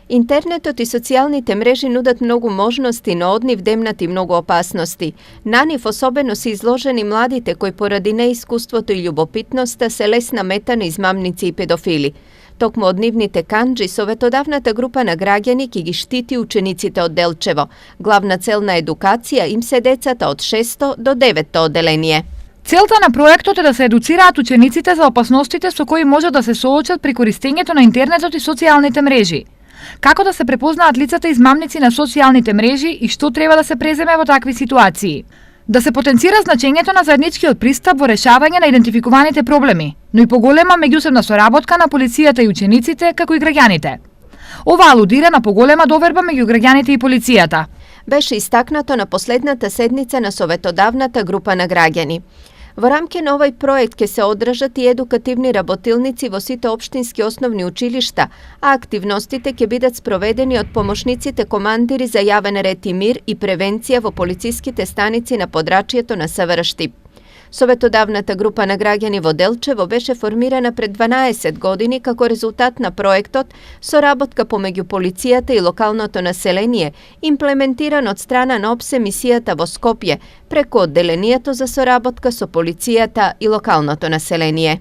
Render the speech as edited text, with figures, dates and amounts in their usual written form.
Интернетот и социјалните мрежи нудат многу можности, но од нив демнат и многу опасности. На нив особено се изложени младите кои поради неискуството и љубопитноста се лесна мета на измамници и педофили. Токму од нивните канџи, советодавната група на граѓани ќе ги штити учениците од Делчево. Главна цел на едукација им се децата од 6 до 9 одделение. Целта на проектот е да се едуцираат учениците за опасностите со кои може да се соочат при користењето на интернетот и социјалните мрежи. Како да се препознаат лицата измамници на социјалните мрежи и што треба да се преземе во такви ситуации. Да се потенцира значењето на заедничкиот пристап во решавање на идентификуваните проблеми, но и поголема меѓусебна соработка на полицијата и учениците, како и граѓаните. Ова алудира на поголема доверба меѓу граѓаните и полицијата. Беше истакнато на последната седница на советодавната група на граѓани. Во рамке на овој проект ќе се одржат и едукативни работилници во сите општински основни училишта, а активностите ќе бидат спроведени од помошниците командири за јавен ред и мир и превенција во полициските станици на подрачјето на СВР Штип. Советодавната група на граѓани во Делчево беше формирана пред 12 години како резултат на проектот соработка помеѓу полицијата и локалното население, имплементиран од страна на ОПСЕ мисијата во Скопје преку одделението за соработка со полицијата и локалното население.